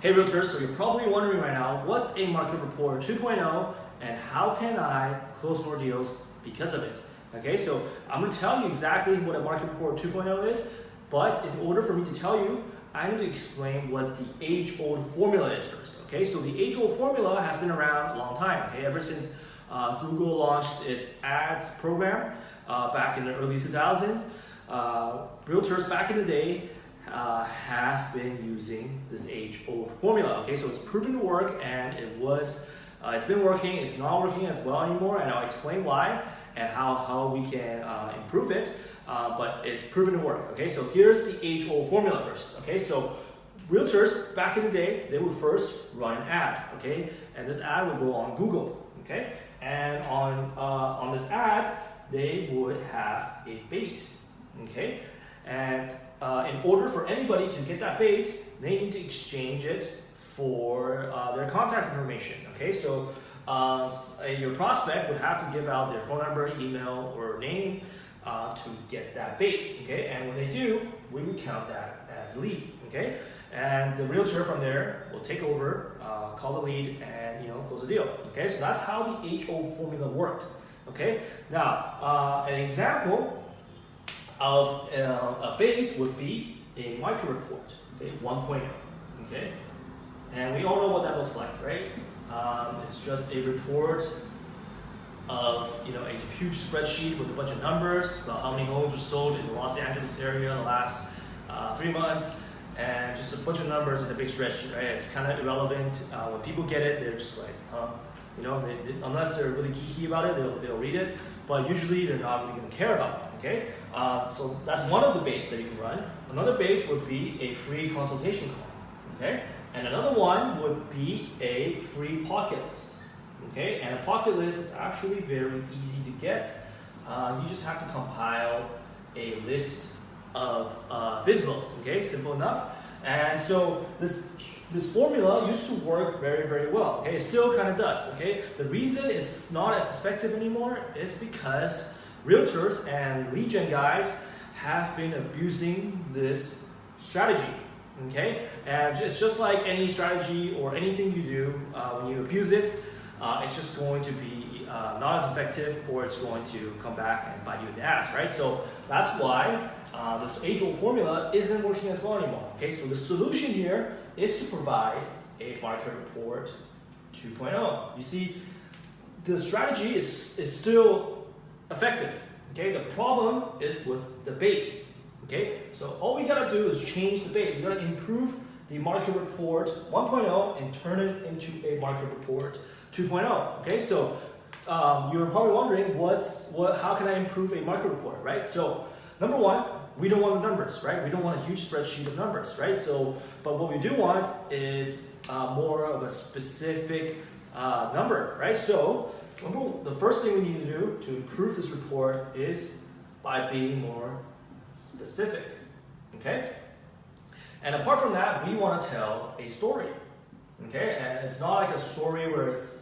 Hey Realtors, so you're probably wondering right now, what's a market report 2.0 and how can I close more deals because of it? Okay, so I'm going to tell you exactly what a market report 2.0 is, but in order for me to tell you, I need to explain what the age-old formula is first. Okay, so the age-old formula has been around a long time, okay, ever since Google launched its ads program back in the early 2000s. Realtors back in the day have been using this age-old formula. Okay, so it's proven to work, and it's been working. It's not working as well anymore, and I'll explain why and how we can improve it. But it's proven to work. Okay, so here's the age-old formula first. Okay, so Realtors back in the day, they would first run an ad. Okay, and this ad would go on Google. Okay, and on this ad, they would have a bait. Okay, and in order for anybody to get that bait, they need to exchange it for their contact information. Okay, so your prospect would have to give out their phone number, email, or name to get that bait. Okay, and when they do, we would count that as a lead. Okay, and the realtor from there will take over, call the lead, and close the deal. Okay, so that's how the age-old formula worked. Okay, now an example of a bait would be a micro report, okay, 1.0, okay, and we all know what that looks like, right? It's just a report of a huge spreadsheet with a bunch of numbers about how many homes were sold in the Los Angeles area in the last 3 months, and just a bunch of numbers in a big spreadsheet, right? It's kind of irrelevant. When people get it, they're just like, huh? Unless they're really geeky about it, they'll read it, but usually they're not really going to care about it. Okay, so that's one of the baits that you can run. Another bait would be a free consultation call. Okay, and another one would be a free pocket list. Okay, and a pocket list is actually very easy to get. You just have to compile a list of visibles. Okay, simple enough. And so this formula used to work very, very well. Okay, it still kind of does. Okay, the reason it's not as effective anymore is because realtors and lead gen guys have been abusing this strategy. Okay, and it's just like any strategy or anything you do, when you abuse it, it's just going to be not as effective, or it's going to come back and bite you in the ass, right? So that's why this age-old formula isn't working as well anymore. Okay, so the solution here is to provide a market report 2.0. You see, the strategy is still effective. Okay, the problem is with the bait. Okay, so all we gotta do is change the bait. We gotta improve the market report 1.0 and turn it into a market report 2.0. Okay, so you're probably wondering how can I improve a market report, right? So number one, we don't want the numbers, right? We don't want a huge spreadsheet of numbers, right? So, but what we do want is more of a specific number, right? So the first thing we need to do to improve this report is by being more specific, okay? And apart from that, we want to tell a story, okay? And it's not like a story where it's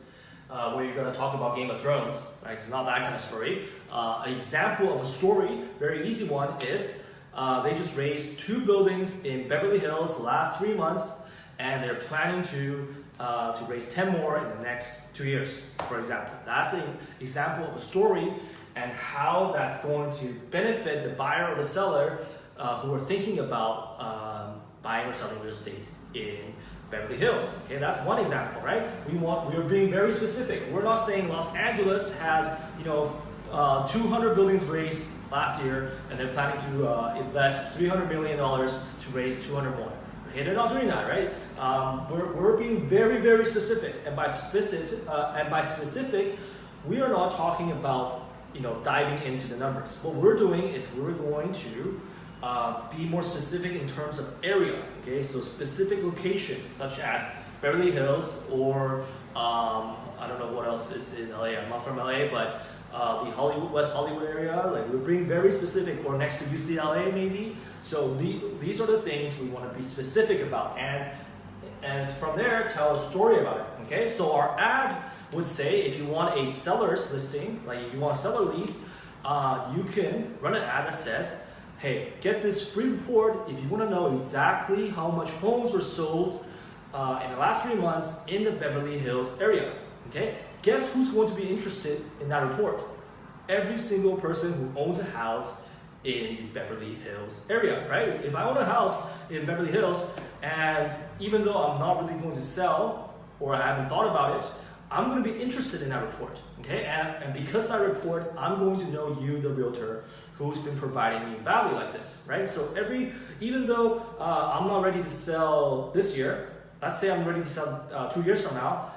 where you're going to talk about Game of Thrones, right? It's not that kind of story. An example of a story, very easy one, is they just raised 2 buildings in Beverly Hills the last 3 months, and they're planning to raise 10 more in the next 2 years, for example. That's an example of a story and how that's going to benefit the buyer or the seller who are thinking about buying or selling real estate in Beverly Hills. Okay, that's one example, right? We are being very specific. We're not saying Los Angeles had 200 buildings raised last year, and they're planning to invest $300 million to raise 200 more. Okay, they're not doing that, right? We're being very, very specific, and by specific, we are not talking about diving into the numbers. What we're doing is we're going to be more specific in terms of area. Okay, so specific locations such as Beverly Hills or I don't know what else is in LA. I'm not from LA, but the West Hollywood area, like we're being very specific, or next to UCLA maybe. So these are the things we want to be specific about, and from there tell a story about it. Okay, so our ad would say if you want a seller's listing, like if you want seller leads, you can run an ad that says, hey, get this free report if you want to know exactly how much homes were sold in the last 3 months in the Beverly Hills area. Okay, guess who's going to be interested in that report? Every single person who owns a house in the Beverly Hills area, right? If I own a house in Beverly Hills, and even though I'm not really going to sell, or I haven't thought about it, I'm going to be interested in that report, okay? And because of that report, I'm going to know you, the realtor, who's been providing me value like this, right? So even though I'm not ready to sell this year, let's say I'm ready to sell 2 years from now,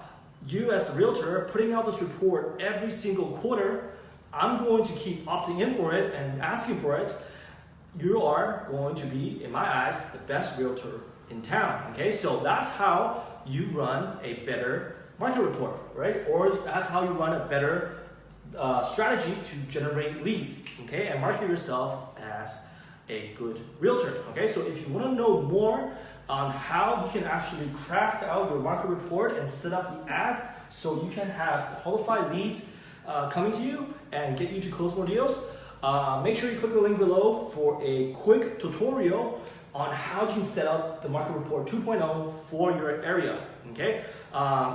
you as the realtor putting out this report every single quarter, I'm going to keep opting in for it and asking for it. You are going to be, in my eyes, the best realtor in town, okay? So that's how you run a better market report, right? Or that's how you run a better strategy to generate leads, okay? And market yourself as a good realtor, okay? So if you want to know more on how you can actually craft out your market report and set up the ads so you can have qualified leads coming to you and get you to close more deals, make sure you click the link below for a quick tutorial on how you can set up the market report 2.0 for your area, okay?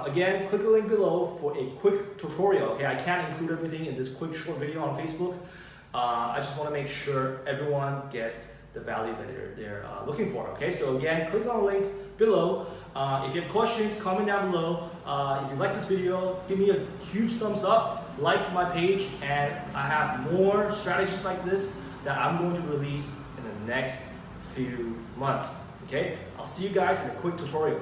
Again, click the link below for a quick tutorial, okay? I can't include everything in this quick short video on Facebook. I just want to make sure everyone gets the value that they're looking for, okay? So again, click on the link below. If you have questions, comment down below. If you like this video, give me a huge thumbs up, like my page, and I have more strategies like this that I'm going to release in the next few months, okay? I'll see you guys in a quick tutorial.